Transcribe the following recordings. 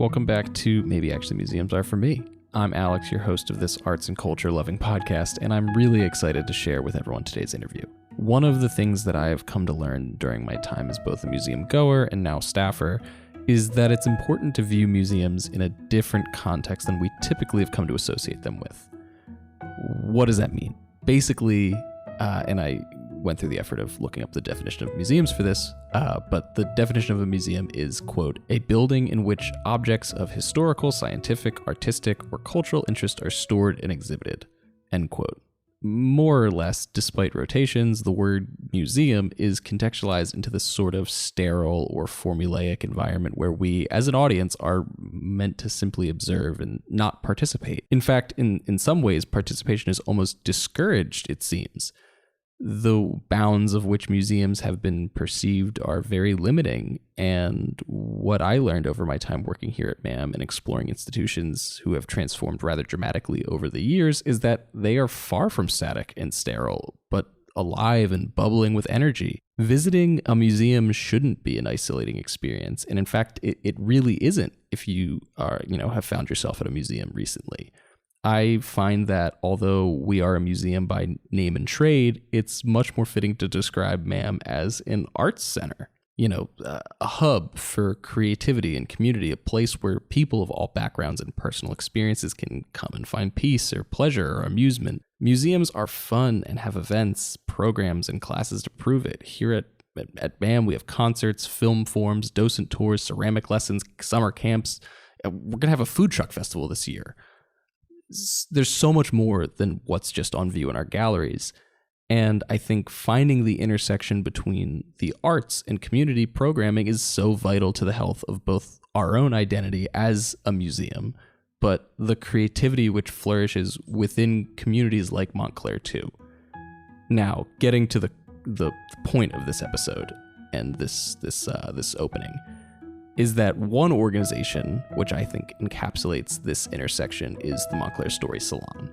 Welcome back to Maybe Actually Museums Are For Me. I'm Alex, your host of this arts and culture loving podcast, and I'm really excited to share with everyone today's interview. One of the things that I have come to learn during my time as both a museum goer and now staffer is that it's important to view museums in a different context than we typically have come to associate them with. What does that mean? Basically, and I went through the effort of looking up the definition of museums for this, but the definition of a museum is, quote, a building in which objects of historical, scientific, artistic, or cultural interest are stored and exhibited, end quote. More or less, despite rotations, the word museum is contextualized into this sort of sterile or formulaic environment where we, as an audience, are meant to simply observe and not participate. In fact, in some ways, participation is almost discouraged, it seems. The bounds of which museums have been perceived are very limiting, and what I learned over my time working here at MAM and exploring institutions who have transformed rather dramatically over the years is that they are far from static and sterile, but alive and bubbling with energy. Visiting a museum shouldn't be an isolating experience, and in fact, it really isn't if you have found yourself at a museum recently. I find that although we are a museum by name and trade, it's much more fitting to describe MAM as an arts center, a hub for creativity and community, a place where people of all backgrounds and personal experiences can come and find peace or pleasure or amusement. Museums are fun and have events, programs, and classes to prove it. Here at MAM, we have concerts, film forums, docent tours, ceramic lessons, summer camps. We're going to have a food truck festival this year. There's so much more than what's just on view in our galleries. And I think finding the intersection between the arts and community programming is so vital to the health of both our own identity as a museum, but the creativity which flourishes within communities like Montclair too. Now, getting to the point of this episode and this opening, is that one organization, which I think encapsulates this intersection, is the Montclair Story Salon.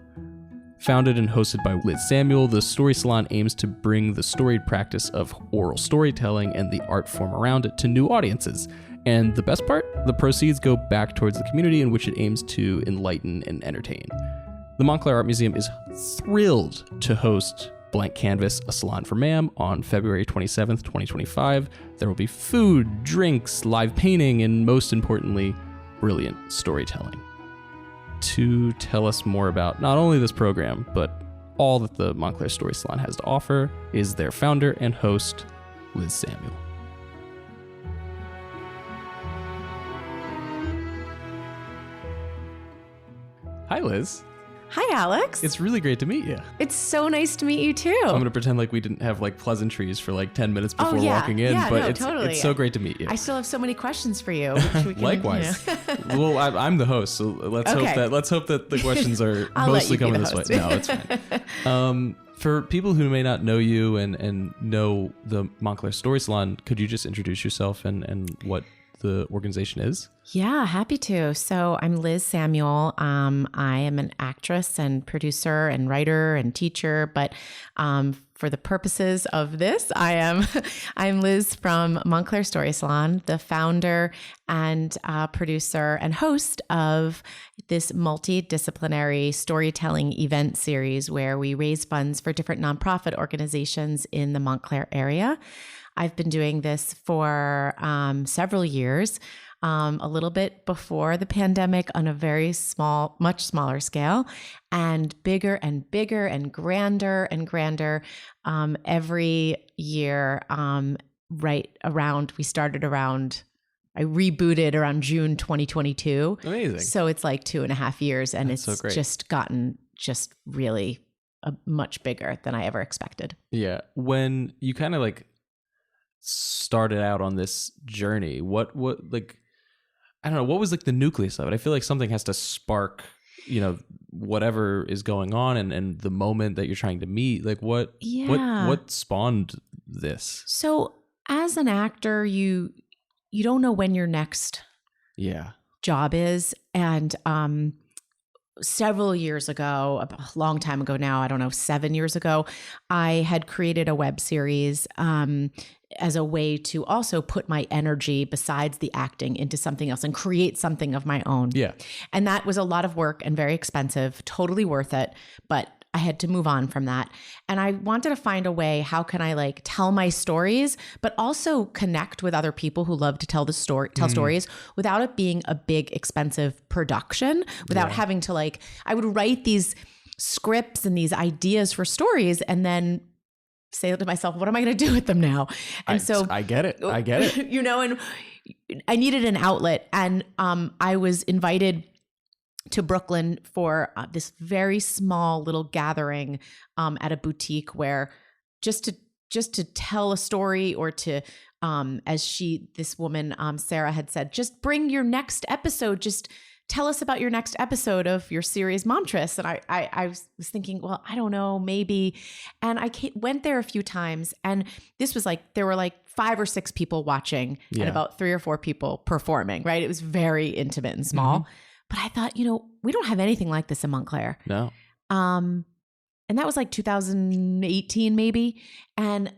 Founded and hosted by Liz Samuel, the Story Salon aims to bring the storied practice of oral storytelling and the art form around it to new audiences. And the best part? The proceeds go back towards the community in which it aims to enlighten and entertain. The Montclair Art Museum is thrilled to host Blank Canvas, a salon for MAM, on February 27th, 2025. There will be food, drinks, live painting, and most importantly, brilliant storytelling. To tell us more about not only this program, but all that the Montclair Story Salon has to offer is their founder and host, Liz Samuel. Hi, Liz. Hi, Alex. It's really great to meet you. It's so nice to meet you too. I'm going to pretend like we didn't have pleasantries for 10 minutes before walking in, but totally. It's so great to meet you. I still have so many questions for you. Which we can, Likewise. Well, I'm the host, so let's hope that the questions are mostly coming this way. No, it's fine. For people who may not know you and know the Montclair Story Salon, could you just introduce yourself and what the organization is? Yeah, happy to. So I'm Liz Samuel. I am an actress and producer and writer and teacher, but for the purposes of this, I'm Liz from Montclair Story Salon, the founder and producer and host of this multidisciplinary storytelling event series where we raise funds for different nonprofit organizations in the Montclair area. I've been doing this for several years, a little bit before the pandemic on a very small, much smaller scale, and bigger and bigger and grander every year. I rebooted around June 2022. Amazing. So it's 2.5 years, and That's it's so great. just gotten really much bigger than I ever expected. Yeah. When you kind of started out on this journey, what I don't know, what was the nucleus of it? I feel like something has to spark, whatever is going on and the moment that you're trying to meet. What spawned this? So as an actor, you don't know when your next job is. And several years ago, a long time ago now, I don't know, 7 years ago, I had created a web series as a way to also put my energy besides the acting into something else and create something of my own. Yeah. And that was a lot of work and very expensive, totally worth it. But I had to move on from that. And I wanted to find a way, how can I like tell my stories, but also connect with other people who love to tell stories without it being a big, expensive production, without having to like, I would write these scripts and these ideas for stories and then say to myself, what am I going to do with them now? And I get it. I get it. You know, and I needed an outlet. And I was invited to Brooklyn for this very small little gathering at a boutique where just to tell a story or to, this woman, Sarah had said, just bring your next episode, just tell us about your next episode of your series Momtress. And I was thinking, well, I don't know, maybe. And I went there a few times, and this was like, there were like 5 or 6 people watching and about 3 or 4 people performing, right? It was very intimate and small. Mm-hmm. But I thought, we don't have anything like this in Montclair. No. And that was like 2018 maybe. And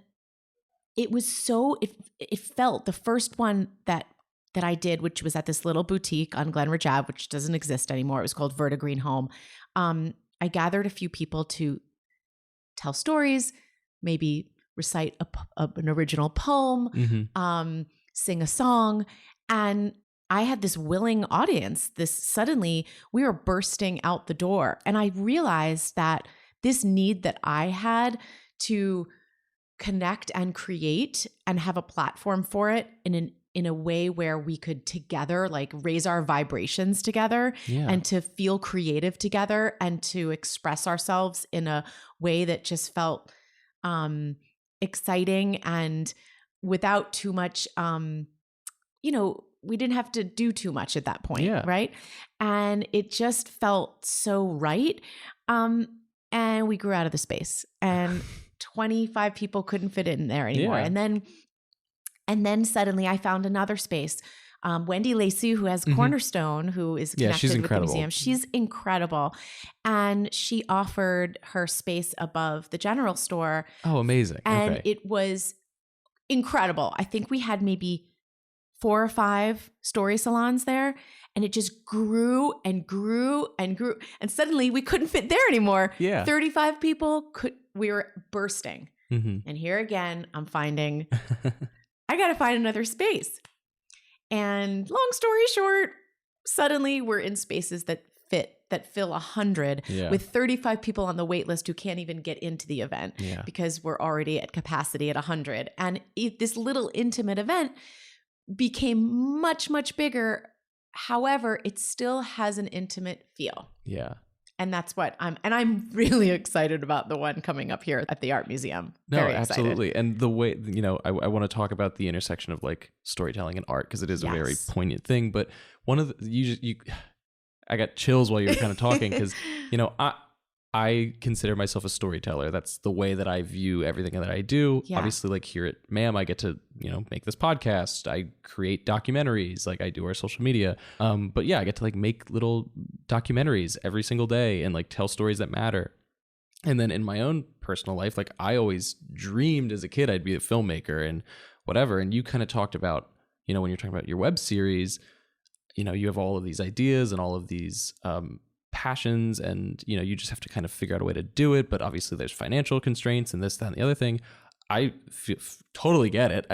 it was it felt the first one that I did, which was at this little boutique on Glenridge Ave, which doesn't exist anymore. It was called Vertigreen Home. I gathered a few people to tell stories, maybe recite an original poem, mm-hmm. Sing a song. And I had this willing audience. Suddenly we were bursting out the door. And I realized that this need that I had to connect and create and have a platform for it in a way where we could together like raise our vibrations together and to feel creative together and to express ourselves in a way that just felt exciting and without too much, we didn't have to do too much at that point, right? And it just felt so right. And we grew out of the space, and 25 people couldn't fit in there anymore. Yeah. And then suddenly I found another space. Wendy Lacey, who has Cornerstone, who is connected with the museum. She's incredible. And she offered her space above the general store. Oh, amazing. And it was incredible. I think we had maybe 4 or 5 story salons there, and it just grew and grew and grew. And suddenly we couldn't fit there anymore. Yeah. 35 people we were bursting. Mm-hmm. And here again, I'm finding, I got to find another space. And long story short, suddenly we're in spaces that fill 100 with 35 people on the wait list who can't even get into the event because we're already at capacity at 100. And this little intimate event became much, much bigger. However, it still has an intimate feel. Yeah. And that's what I'm really excited about the one coming up here at the Art Museum. Very absolutely. excited. And the way, I want to talk about the intersection of like storytelling and art, because it is a very poignant thing. But one of the, I got chills while you were kind of talking because, I consider myself a storyteller. That's the way that I view everything that I do. Yeah. Obviously, like here at MAM, I get to, make this podcast. I create documentaries, like I do our social media. But yeah, I get to like make little documentaries every single day and like tell stories that matter. And then in my own personal life, like I always dreamed as a kid I'd be a filmmaker and whatever. And you kind of talked about, when you're talking about your web series, you have all of these ideas and all of these passions, and you just have to kind of figure out a way to do it. But obviously there's financial constraints and this, that, and the other thing. I totally get it.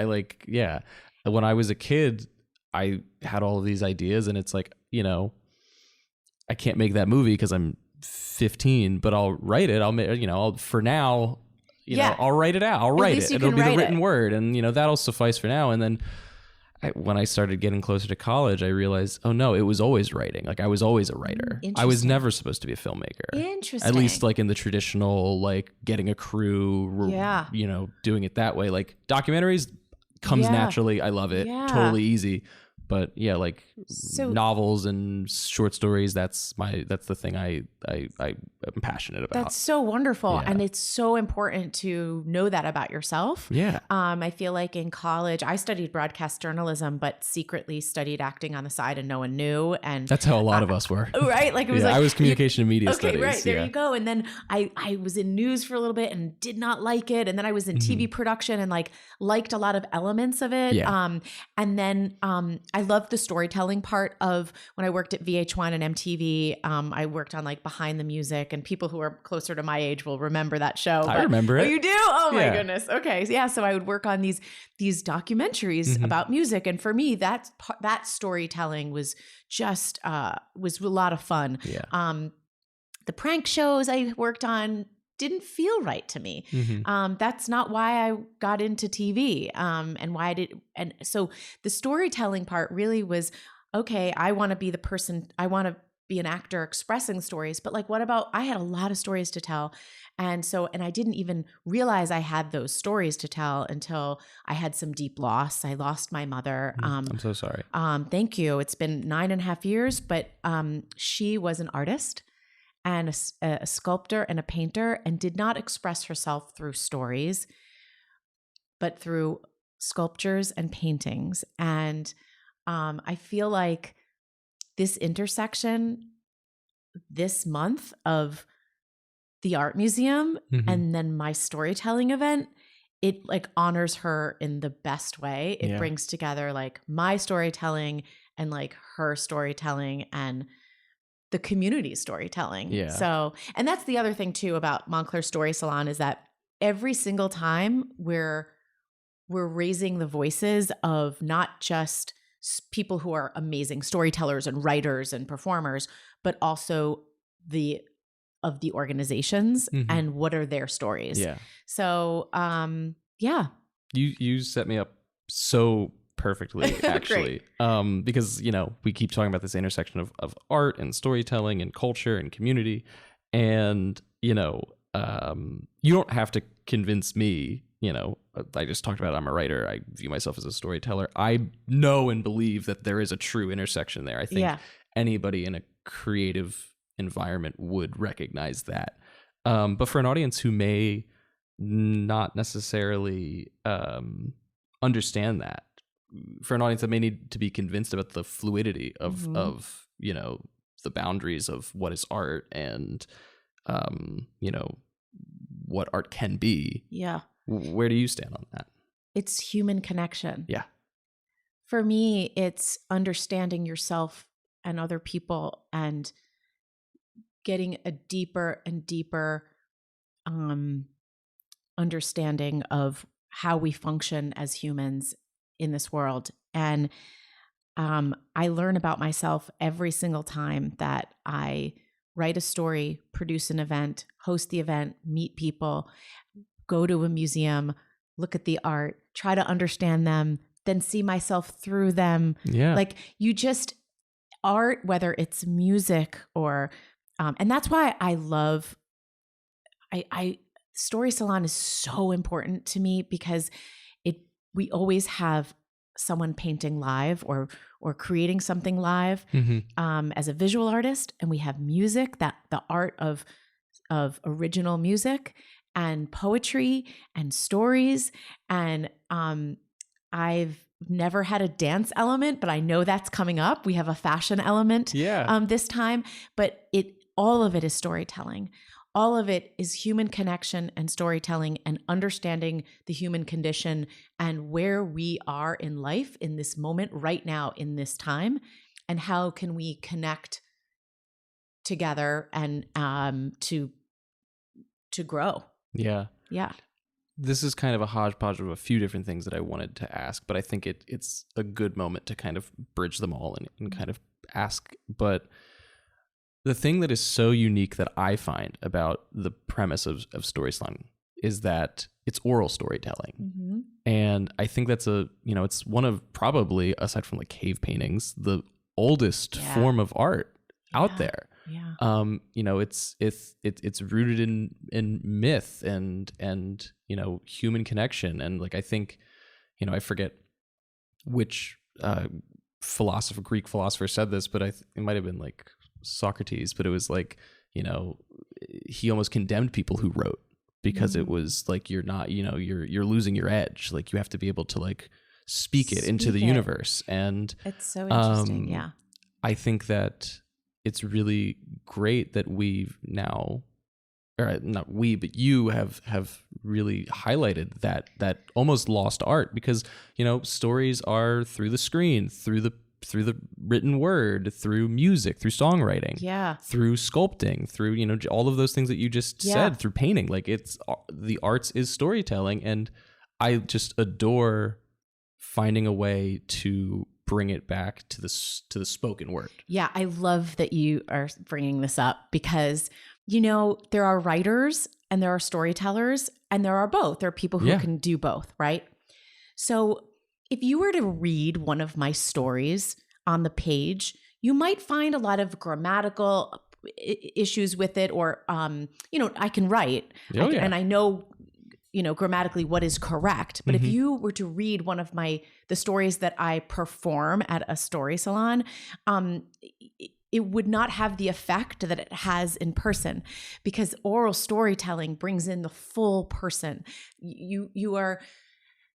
When I was a kid, I had all of these ideas, and it's like, I can't make that movie because I'm 15, but I'll write it. I'll for now, I'll write it out. I'll write it. It'll be the written word, and that'll suffice for now. And then when I started getting closer to college, I realized, oh no, it was always writing. Like I was always a writer. I was never supposed to be a filmmaker. Interesting. At least like in the traditional, like getting a crew, doing it that way. Like documentaries comes naturally. I love it. Yeah. Totally easy. But yeah, like novels and short stories, that's the thing I'm passionate about. That's so wonderful. Yeah. And it's so important to know that about yourself. Yeah. I feel like in college, I studied broadcast journalism, but secretly studied acting on the side and no one knew. And that's how a lot of us were. Right? Like it was I was communication and media studies. Okay, right. There you go. And then I was in news for a little bit and did not like it. And then I was in TV production and like liked a lot of elements of it. Yeah. And then I loved the storytelling part of when I worked at VH1 and MTV. I worked on like Behind the Music, and people who are closer to my age will remember that show. I remember it. Oh, you do? Oh my goodness. Okay. Yeah. So I would work on these documentaries about music. And for me, that storytelling was just, was a lot of fun. Yeah. The prank shows I worked on didn't feel right to me. That's not why I got into TV. And so the storytelling part really was, okay, I want to be the person, I want to be an actor expressing stories, but like, what about, I had a lot of stories to tell. And I didn't even realize I had those stories to tell until I had some deep loss. I lost my mother. I'm so sorry. Thank you. It's been 9.5 years, but she was an artist and a sculptor and a painter, and did not express herself through stories, but through sculptures and paintings. And I feel like this intersection this month of the art museum and then my storytelling event, it like honors her in the best way. It brings together like my storytelling and like her storytelling and the community storytelling. Yeah. So, and that's the other thing too about Montclair Story Salon, is that every single time we're raising the voices of not just people who are amazing storytellers and writers and performers, but also of the organizations and what are their stories. Yeah. So, yeah. You set me up so perfectly, actually. Because, we keep talking about this intersection of art and storytelling and culture and community. And, you don't have to convince me, I just talked about I'm a writer. I view myself as a storyteller. I know and believe that there is a true intersection there. I think anybody in a creative environment would recognize that. But for an audience who may not necessarily understand that, for an audience that may need to be convinced about the fluidity of the boundaries of what is art and what art can be. Yeah. Where do you stand on that? It's human connection. Yeah. For me, it's understanding yourself and other people and getting a deeper and deeper understanding of how we function as humans in this world. And I learn about myself every single time that I write a story, produce an event, host the event, meet people, go to a museum, look at the art, try to understand them, then see myself through them. Yeah. Like art, whether it's music or, and that's why I love, Story Salon is so important to me because we always have someone painting live or creating something live as a visual artist, and we have music, that the art of original music and poetry and stories. And I've never had a dance element, but I know that's coming up. We have a fashion element this time, but all of it is storytelling. All of it is human connection and storytelling and understanding the human condition and where we are in life in this moment right now in this time, and how can we connect together and to grow. Yeah. Yeah. This is kind of a hodgepodge of a few different things that I wanted to ask, but I think it's a good moment to kind of bridge them all and kind of ask. But the thing that is so unique that I find about the premise of Story Salon is that it's oral storytelling. And I think that's it's one of probably, aside from like cave paintings, the oldest form of art out there. Yeah. It's rooted in myth and human connection. And like, I think, I forget which Greek philosopher said this, but it might have been like Socrates, but it was like, he almost condemned people who wrote because it was like, you're not, you're losing your edge. Like you have to be able to like speak it into the universe. And it's so interesting. Yeah. I think that it's really great that we've now, or not we, but you have really highlighted that almost lost art, because, stories are through the screen, through the written word, through music, through songwriting, through sculpting, through, all of those things that you just said, through painting. Like the arts is storytelling. And I just adore finding a way to bring it back to the spoken word. Yeah. I love that you are bringing this up, because there are writers and there are storytellers, and there are both. There are people who can do both, right? So if you were to read one of my stories on the page, you might find a lot of grammatical issues with it, or, I can write and I know, grammatically what is correct. But if you were to read one of the stories that I perform at a story salon, it would not have the effect that it has in person, because oral storytelling brings in the full person. You are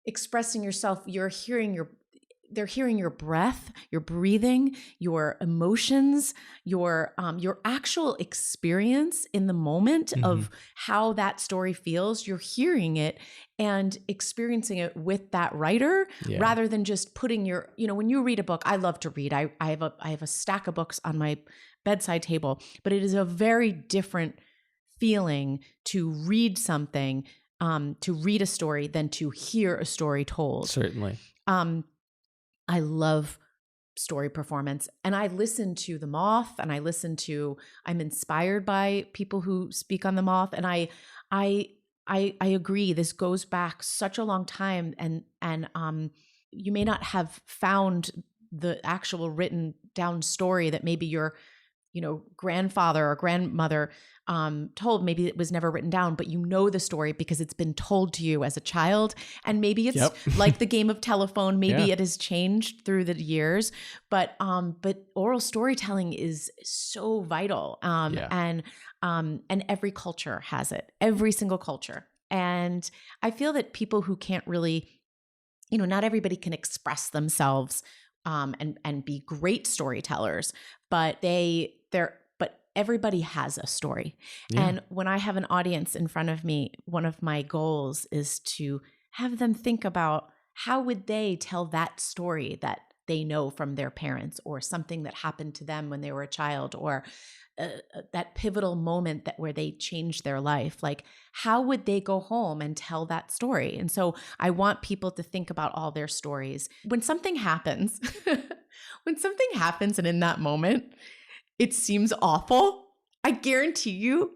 expressing yourself. They're hearing your breath, your breathing, your emotions, your actual experience in the moment of how that story feels. You're hearing it and experiencing it with that writer, rather than just putting when you read a book. I love to read. I have a stack of books on my bedside table, but it is a very different feeling to read something, to read a story, than to hear a story told. Certainly. I love story performance, and I listen to The Moth, and I'm inspired by people who speak on The Moth. And I agree. This goes back such a long time, and you may not have found the actual written down story that maybe your grandfather or grandmother told. Maybe it was never written down, but the story because it's been told to you as a child. And maybe it's like the game of telephone. Maybe it has changed through the years, but oral storytelling is so vital. And every culture has it, every single culture. And I feel that people who can't really, not everybody can express themselves and be great storytellers, but but everybody has a story. And when I have an audience in front of me, one of my goals is to have them think about how would they tell that story that they know from their parents, or something that happened to them when they were a child, or that pivotal moment where they changed their life. Like, how would they go home and tell that story? And so I want people to think about all their stories. When something happens, and in that moment, it seems awful, I guarantee you,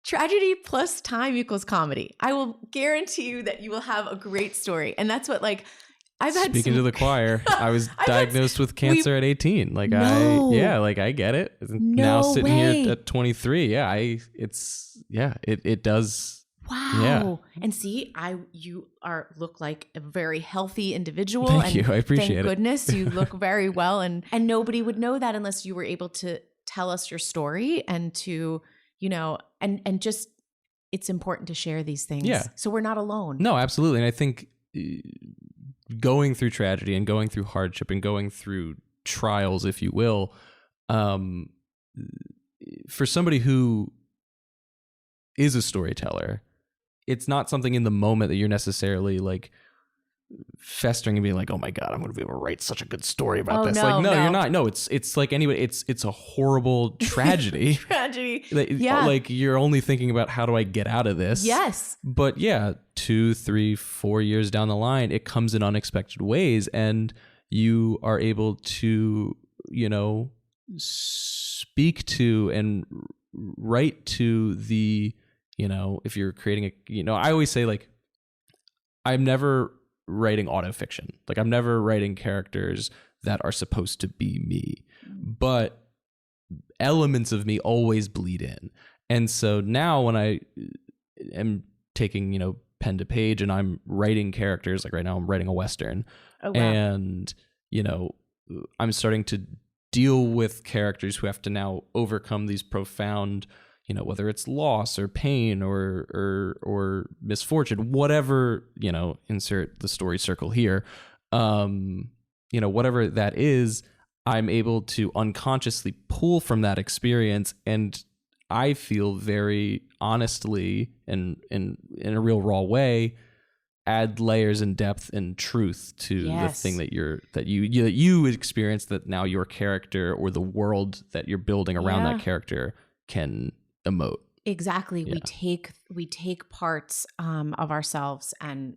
tragedy plus time equals comedy. I will guarantee you that you will have a great story. And that's what, I've had. Speaking to the choir, I was diagnosed with cancer at 18. I get it. Now sitting here at 23. It does. Wow. Yeah. And see, you look like a very healthy individual. Thank you. I appreciate it. Thank goodness you look very well. And nobody would know that unless you were able to tell us your story, and to, and just, it's important to share these things. Yeah. So we're not alone. No, absolutely. And I think going through tragedy and going through hardship and going through trials, if you will, for somebody who is a storyteller, it's not something in the moment that you're necessarily festering and being like, oh my God, I'm going to be able to write such a good story about this. No, you're not. No, it's like anybody, it's a horrible tragedy. Tragedy. You're only thinking about, how do I get out of this? Yes. But 2, 3, 4 years down the line, it comes in unexpected ways, and you are able to, speak to and write to the, if you're creating I always say, I'm never writing autofiction. I'm never writing characters that are supposed to be me, but elements of me always bleed in. And so now when I am taking, pen to page and I'm writing characters, right now I'm writing a Western. Oh, wow. And, I'm starting to deal with characters who have to now overcome these profound, whether it's loss or pain or misfortune, whatever, insert the story circle here, whatever that is, I'm able to unconsciously pull from that experience, and I feel very honestly and in a real raw way add layers and depth and truth to the thing that you experience, that now your character or the world that you're building around that character can emote. Exactly. Yeah. We take parts of ourselves and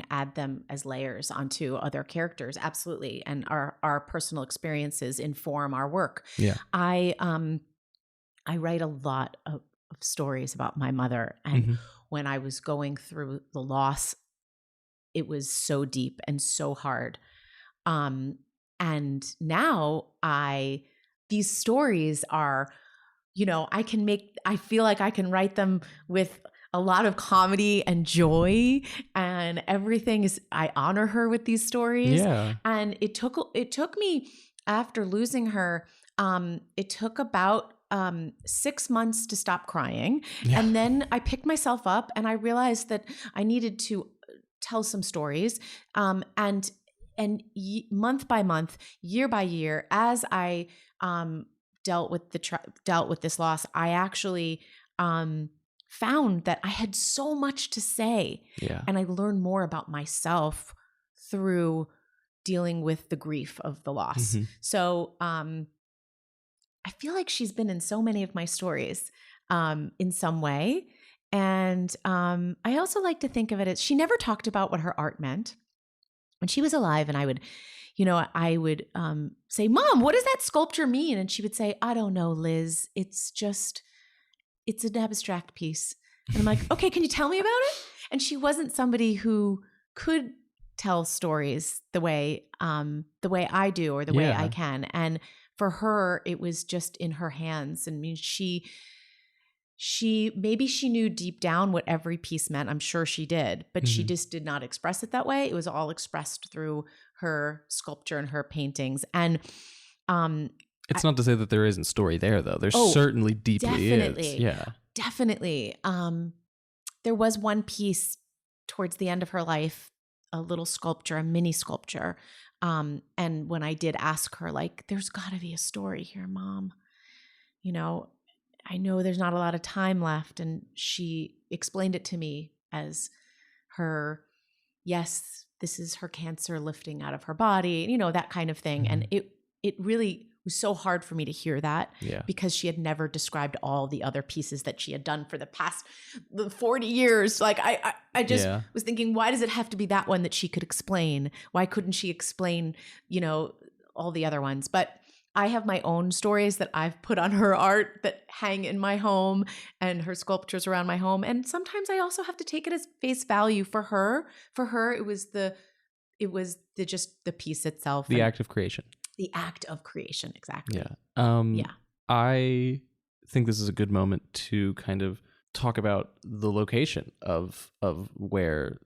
add them as layers onto other characters. Absolutely. And our personal experiences inform our work. Yeah. I write a lot of stories about my mother, and when I was going through the loss, it was so deep and so hard. And now these stories are, I feel like I can write them with a lot of comedy and joy, and everything I honor her with these stories. Yeah. And it took me, after losing her, it took about 6 months to stop crying. Yeah. And then I picked myself up and I realized that I needed to tell some stories. And month by month, year by year, as I dealt with this loss, I actually found that I had so much to say. Yeah. And I learned more about myself through dealing with the grief of the loss. So I feel like she's been in so many of my stories in some way. And I also like to think of it as, she never talked about what her art meant. When she was alive, and I would say, "Mom, what does that sculpture mean?" And she would say, "I don't know, Liz. It's an abstract piece." And I'm like, "Okay, can you tell me about it?" And she wasn't somebody who could tell stories the way I do, or the way I can. And for her, it was just in her hands. I mean, she maybe she knew deep down what every piece meant. I'm sure she did, but she just did not express it that way. It was all expressed through her sculpture and her paintings. And it's not to say that there isn't story there, though. There's certainly deeply is. Yeah, definitely. There was one piece towards the end of her life, a little sculpture, a mini sculpture. And when I did ask her, like, "There's got to be a story here, Mom. I know there's not a lot of time left." And she explained it to me as her, yes, this is her cancer lifting out of her body, that kind of thing. And it really was so hard for me to hear that, because she had never described all the other pieces that she had done for the past 40 years. Like I just was thinking, why does it have to be that one that she could explain? Why couldn't she explain, all the other ones? But I have my own stories that I've put on her art that hang in my home, and her sculptures around my home. And sometimes I also have to take it as face value for her. For her, it was just the piece itself. The act of creation. The act of creation, exactly. Yeah. I think this is a good moment to kind of talk about the location of where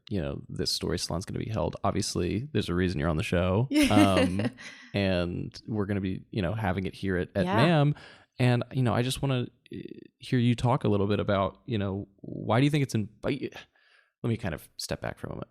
this story salon is going to be held. Obviously, there's a reason you're on the show, and we're going to be having it here at MAM. And I just want to hear you talk a little bit about why do you think it's let me kind of step back for a moment.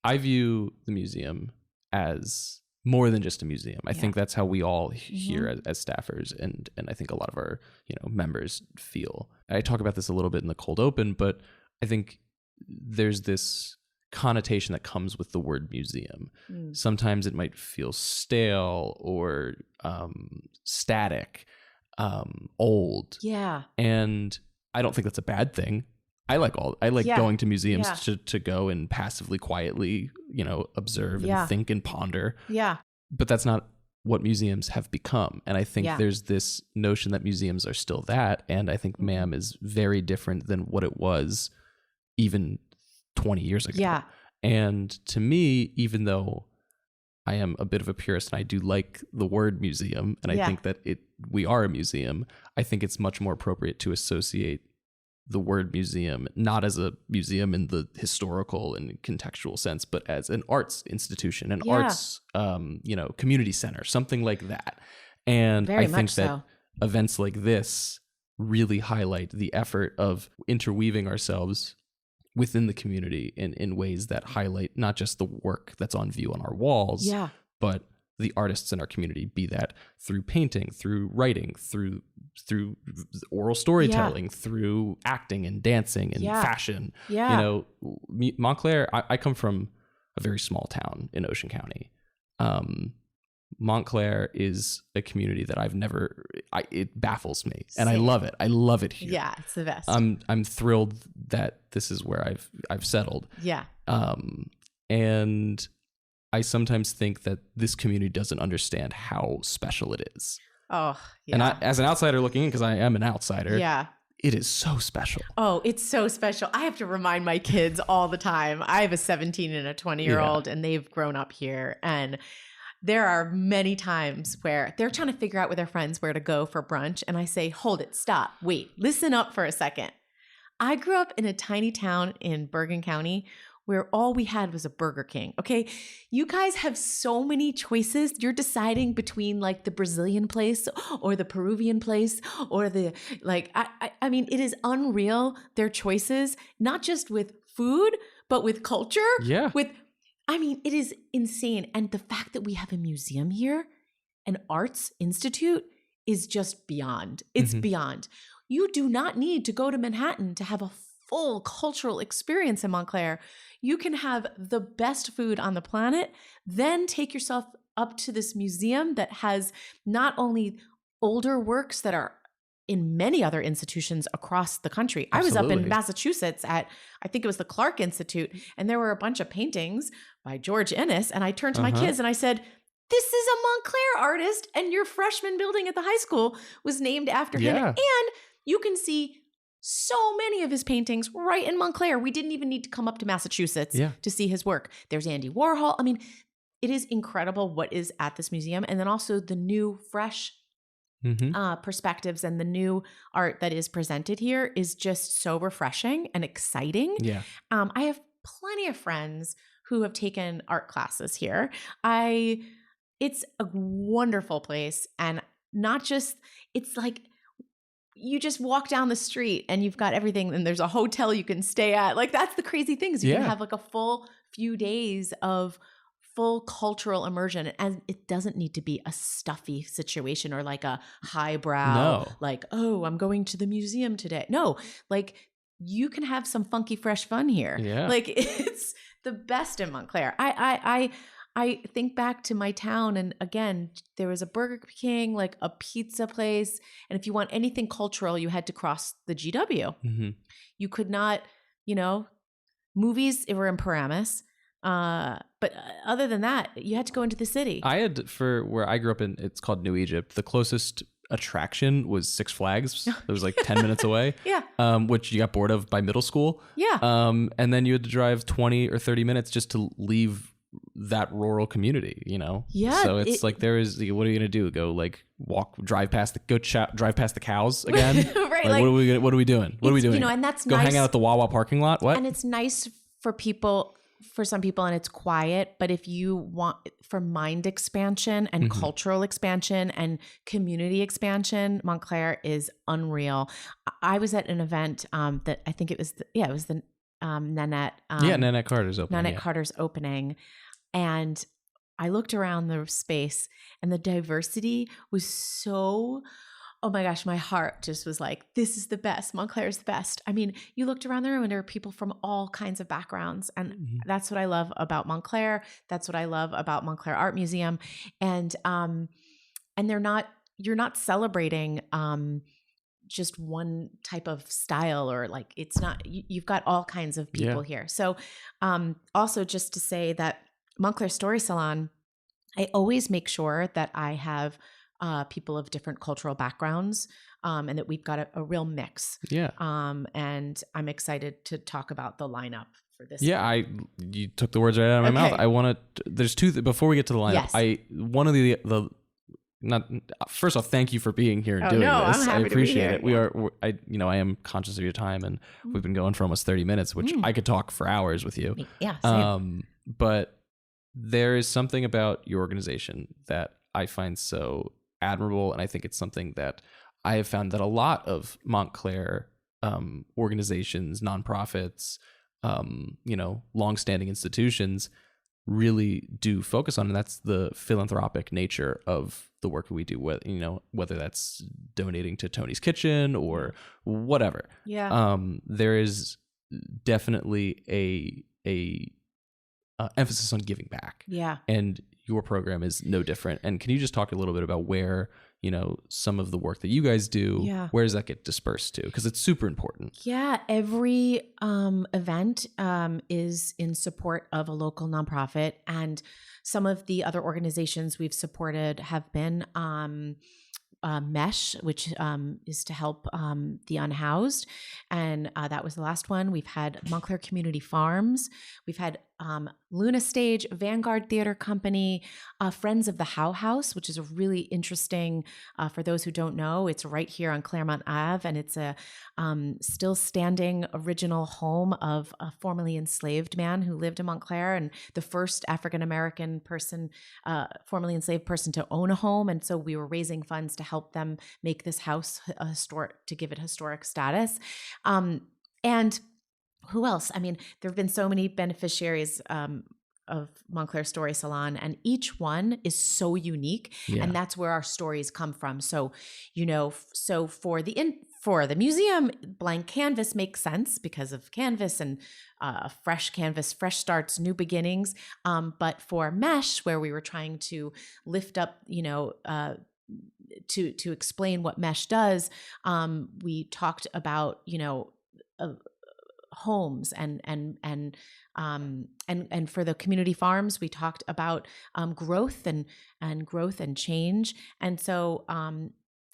I view the museum as more than just a museum. I think that's how we all here as staffers, and I think a lot of our members feel. I talk about this a little bit in the cold open, but I think there's this connotation that comes with the word museum. Sometimes it might feel stale or static, old. Yeah. And I don't think that's a bad thing. I like going to museums to go and passively, quietly, observe and think and ponder. Yeah. But that's not what museums have become. And I think there's this notion that museums are still that. And I think MAM is very different than what it was even 20 years ago. Yeah. And to me, even though I am a bit of a purist and I do like the word museum, and I think that we are a museum, I think it's much more appropriate to associate the word museum, not as a museum in the historical and contextual sense, but as an arts institution, an arts, community center, something like that. And Very I think much that so. events like this really highlight the effort of interweaving ourselves within the community in ways that highlight not just the work that's on view on our walls, but the artists in our community, be that through painting, through writing, through oral storytelling, through acting and dancing and fashion. Montclair, I come from a very small town in Ocean County. Montclair is a community that it baffles me. And I love it. I love it here. Yeah, it's the best. I'm thrilled that this is where I've settled. Yeah. And I sometimes think that this community doesn't understand how special it is. Oh, yeah. And as an outsider looking in, because I am an outsider, it is so special. Oh, it's so special. I have to remind my kids all the time. I have a 17 and a 20-year-old, and they've grown up here. And there are many times where they're trying to figure out with their friends where to go for brunch. And I say, hold it, stop, wait, listen up for a second. I grew up in a tiny town in Bergen County where all we had was a Burger King. Okay. You guys have so many choices. You're deciding between like the Brazilian place or the Peruvian place or I mean, it is unreal, their choices, not just with food, but with culture. Yeah. It is insane. And the fact that we have a museum here, an arts institute, is just beyond. It's beyond. You do not need to go to Manhattan to have a full cultural experience in Montclair. You can have the best food on the planet, then take yourself up to this museum that has not only older works that are in many other institutions across the country. Absolutely. I was up in Massachusetts at, I think it was the Clark Institute, and there were a bunch of paintings by George Ennis, and I turned to my kids and I said, this is a Montclair artist, and your freshman building at the high school was named after him. And you can see so many of his paintings right in Montclair. We didn't even need to come up to Massachusetts to see his work. There's Andy Warhol. I mean, it is incredible what is at this museum. And then also the new, fresh perspectives and the new art that is presented here is just so refreshing and exciting. Yeah. I have plenty of friends who have taken art classes here. It's a wonderful place. And not just, it's like, you just walk down the street and you've got everything, and there's a hotel you can stay at. Like, that's the crazy things. You can have like a full few days of full cultural immersion, and it doesn't need to be a stuffy situation or like a highbrow, like, oh, I'm going to the museum today. No, like you can have some funky, fresh fun here. Yeah. Like, it's the best in Montclair. I think back to my town, and again, there was a Burger King, like a pizza place. And if you want anything cultural, you had to cross the GW. You could not, movies were in Paramus. But other than that, you had to go into the city. I had, for where I grew up in, it's called New Egypt. The closest attraction was Six Flags. It was like 10 minutes away. Which you got bored of by middle school. And then you had to drive 20 or 30 minutes just to leave that rural community, so it's like, what are you gonna do, go like drive past the cows again? Right. Like, what are we doing and that's go nice. Hang out at the Wawa parking lot. What? And it's nice for some people, and it's quiet, but if you want for mind expansion and cultural expansion and community expansion, Montclair is unreal. I was at an event that I think it was the Nanette. Nanette Carter's opening. Nanette Carter's opening. And I looked around the space, and the diversity was so, oh my gosh, my heart just was like, this is the best. Montclair is the best. I mean, you looked around the room and there were people from all kinds of backgrounds. And that's what I love about Montclair. That's what I love about Montclair Art Museum. And you're not celebrating just one type of style, or like, it's not, you've got all kinds of people here. So also just to say that Montclair Story Salon, I always make sure that I have people of different cultural backgrounds, and that we've got a real mix. And I'm excited to talk about the lineup for this. You took the words right out of my mouth. I want to, there's two, before we get to the lineup, one of the first off, thank you for being here and doing this. I'm happy I appreciate to be here. it. I am conscious of your time, and we've been going for almost 30 minutes, which I could talk for hours with you. Yeah, same. But there is something about your organization that I find so admirable, and I think it's something that I have found that a lot of Montclair organizations, nonprofits, longstanding institutions really do focus on, and that's the philanthropic nature of the work that we do. Whether that's donating to Tony's Kitchen or whatever. Yeah. There is definitely a emphasis on giving back. Yeah. And your program is no different. And can you just talk a little bit about where, some of the work that you guys do, where does that get dispersed to? Because it's super important. Yeah. Every event is in support of a local nonprofit. And some of the other organizations we've supported have been MESH, which is to help the unhoused. And that was the last one. We've had Montclair Community Farms. We've had Luna Stage, Vanguard Theater Company, Friends of the How House, which is a really interesting, for those who don't know, it's right here on Claremont Ave, and it's a still standing original home of a formerly enslaved man who lived in Montclair, and the first African-American person, formerly enslaved person to own a home. And so we were raising funds to help them make this house historic, to give it historic status. And who else? I mean, there have been so many beneficiaries of Montclair Story Salon, and each one is so unique, and that's where our stories come from. So, so for the museum, blank canvas makes sense because of canvas and fresh canvas, fresh starts, new beginnings. But for MESH, where we were trying to lift up, to explain what MESH does, we talked about, homes and for the community farms, we talked about growth and change. And so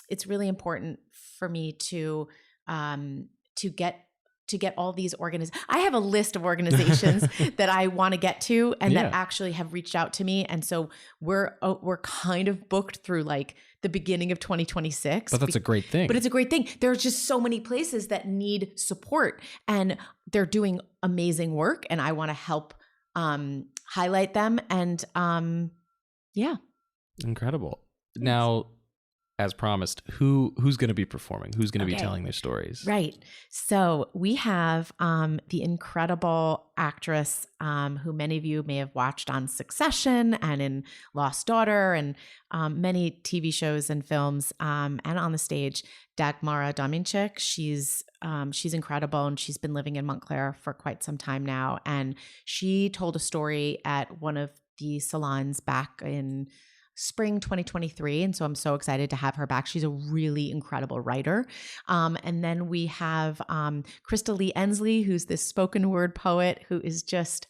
it's really important for me to get all these organizations. I have a list of organizations that I want to get to and that actually have reached out to me. And so we're kind of booked through like the beginning of 2026. But that's a great thing. But it's a great thing. There's just so many places that need support, and they're doing amazing work, and I want to help highlight them. And Incredible. Thanks. Now, as promised, who's going to be performing? Who's going to be telling their stories? Right. So we have the incredible actress who many of you may have watched on Succession and in Lost Daughter and many TV shows and films, and on the stage, Dagmara Dominczyk. She's incredible, and she's been living in Montclair for quite some time now. And she told a story at one of the salons back in spring 2023. And so I'm so excited to have her back. She's a really incredible writer. And then we have Krista Lee Ensley, who's this spoken word poet who is just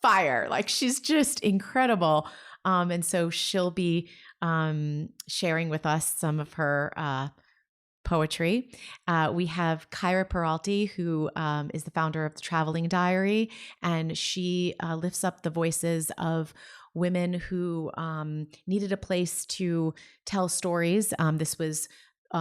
fire. Like, she's just incredible. And so she'll be sharing with us some of her poetry. We have Kyra Peralty, who is the founder of the Traveling Diary, and she lifts up the voices of women who needed a place to tell stories.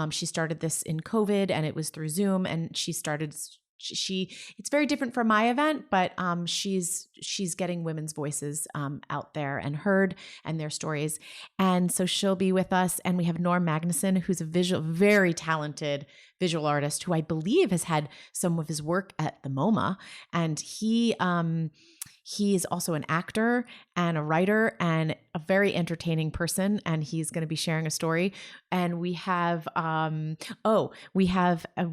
She started this in COVID, and it was through Zoom, and it's very different from my event, but she's getting women's voices out there and heard, and their stories. And so she'll be with us. And we have Norm Magnuson, who's a very talented visual artist who I believe has had some of his work at the MoMA. And he is also an actor and a writer and a very entertaining person, and he's going to be sharing a story. And we have a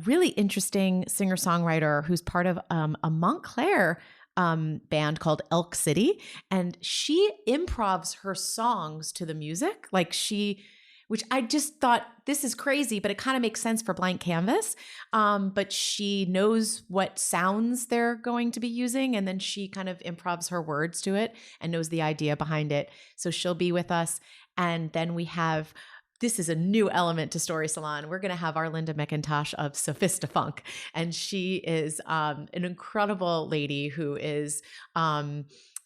really interesting singer-songwriter who's part of a Montclair band called Elk City, and she improvs her songs to the music, which I just thought, this is crazy, but it kind of makes sense for blank canvas. But she knows what sounds they're going to be using, and then she kind of improvs her words to it and knows the idea behind it. So she'll be with us. And then we have, this is a new element to Story Salon. We're going to have Arlinda McIntosh of Sophistafunk. And she is an incredible lady who is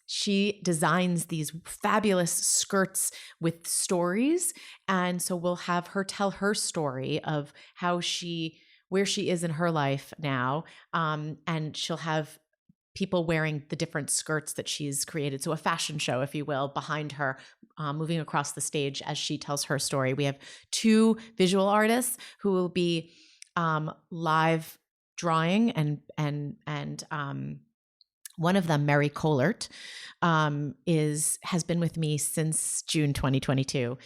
she designs these fabulous skirts with stories. And so we'll have her tell her story of where she is in her life now. And she'll have people wearing the different skirts that she's created. So a fashion show, if you will, behind her, moving across the stage as she tells her story. We have 2 visual artists who will be live drawing, and one of them, Mary Colert, has been with me since June 2022.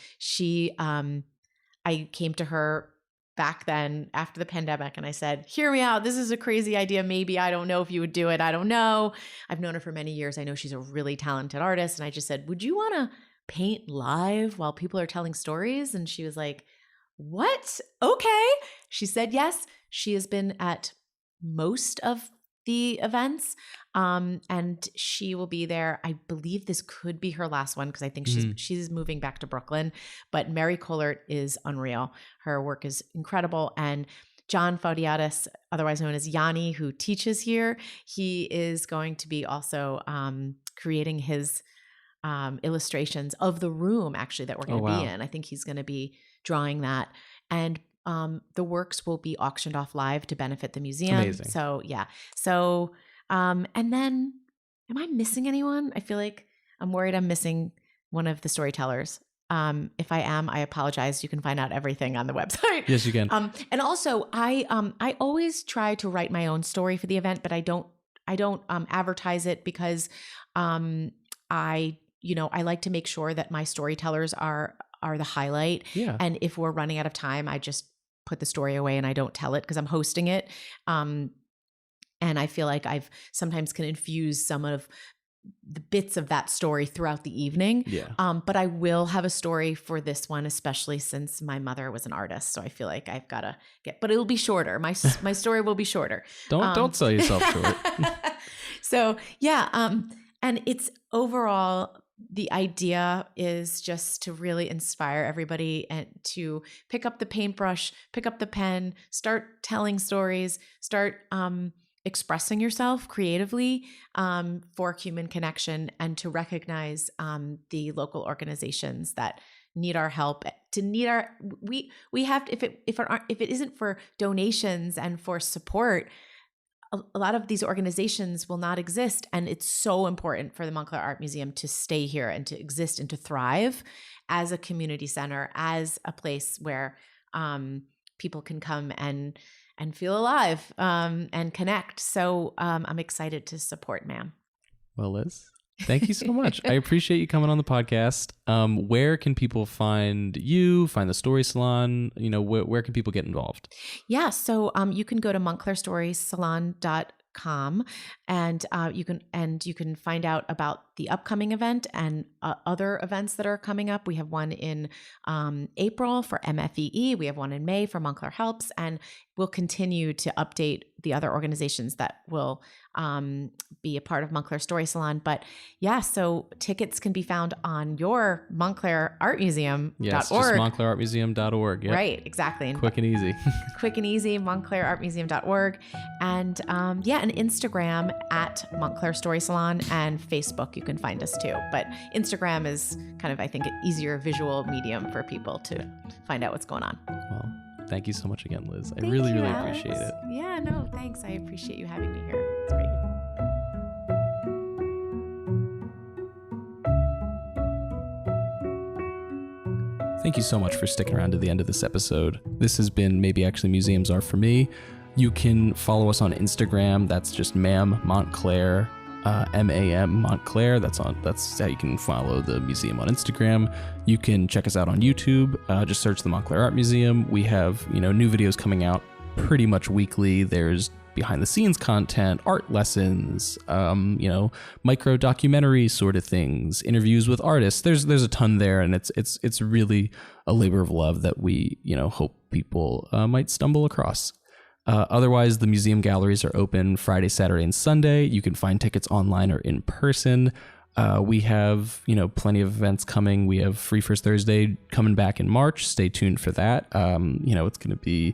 I came to her back then after the pandemic and I said, hear me out. This is a crazy idea. Maybe, I don't know if you would do it. I don't know. I've known her for many years. I know she's a really talented artist. And I just said, would you want to paint live while people are telling stories? And she was like, what? Okay. She said yes. She has been at most of the events, and she will be there. I believe this could be her last one because I think she's moving back to Brooklyn. But Mary Colert is unreal. Her work is incredible. And John Faudiatis, otherwise known as Yanni, who teaches here, he is going to be also creating his illustrations of the room actually that we're going to be in. I think he's going to be drawing that. And the works will be auctioned off live to benefit the museum. Amazing. So yeah. So, and then am I missing anyone? I feel like I'm worried I'm missing one of the storytellers. If I am, I apologize. You can find out everything on the website. Yes, you can. And also I always try to write my own story for the event, but I don't advertise it because, I like to make sure that my storytellers are the highlight. Yeah. And if we're running out of time, I just put the story away and I don't tell it because I'm hosting it. And I feel like I've sometimes can infuse some of the bits of that story throughout the evening. Yeah. But I will have a story for this one, especially since my mother was an artist. So I feel like I've got to but it'll be shorter. My story will be shorter. Don't sell yourself short. So yeah. And it's overall, the idea is just to really inspire everybody and to pick up the paintbrush, pick up the pen, start telling stories, start expressing yourself creatively for human connection, and to recognize the local organizations that need our help. We have to, if it isn't for donations and for support, a lot of these organizations will not exist. And it's so important for the Montclair Art Museum to stay here and to exist and to thrive as a community center, as a place where people can come and feel alive and connect. So I'm excited to support MAM. Well, Liz, thank you so much. I appreciate you coming on the podcast. Where can people find you, find the Story Salon? Where can people get involved? Yeah, so you can go to montclairstorysalon.com and you can find out about the upcoming event and other events that are coming up. We have one in April for MFEE. We have one in May for Montclair Helps, and we'll continue to update the other organizations that will be a part of Montclair Story Salon. But yeah, so tickets can be found on your Montclair Art Museum.org. Yes, just montclairartmuseum.org. Yep. Right, exactly. Quick and easy. Quick and easy, montclairartmuseum.org. And and Instagram at Montclair Story Salon, and Facebook you can find us too. But Instagram is kind of, I think, an easier visual medium for people to find out what's going on. Well, thank you so much again, Liz. I really Alex. appreciate it. Yeah, no, thanks. I appreciate you having me here. It's great. Thank you so much for sticking around to the end of this episode. This has been Maybe Actually Museums Are For Me. You can follow us on Instagram. That's just MAM Montclair, MAM Montclair. That's how you can follow the museum on Instagram. You can check us out on YouTube. Just search the Montclair Art Museum. We have new videos coming out pretty much weekly. There's behind the scenes content, art lessons, micro documentary sort of things, interviews with artists. There's a ton there, and it's really a labor of love that we hope people might stumble across. Otherwise, the museum galleries are open Friday, Saturday, and Sunday. You can find tickets online or in person. We have plenty of events coming. We have Free First Thursday coming back in March. Stay tuned for that. It's going to be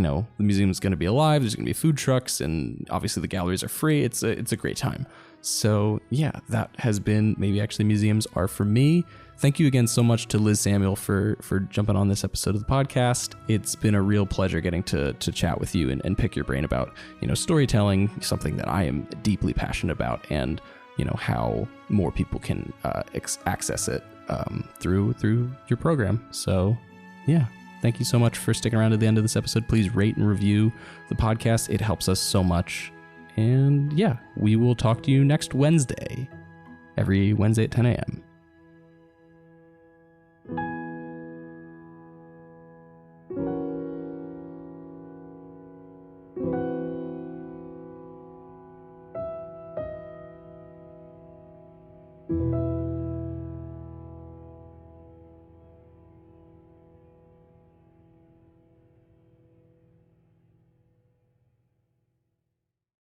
the museum is going to be alive. There's going to be food trucks, and obviously the galleries are free. It's a great time. So yeah, that has been Maybe Actually Museums Are For Me. Thank you again so much to Liz Samuel for jumping on this episode of the podcast. It's been a real pleasure getting to chat with you and pick your brain about, storytelling, something that I am deeply passionate about, and, how more people can access it through your program. So yeah, thank you so much for sticking around to the end of this episode. Please rate and review the podcast. It helps us so much. And yeah, we will talk to you next Wednesday, every Wednesday at 10 a.m.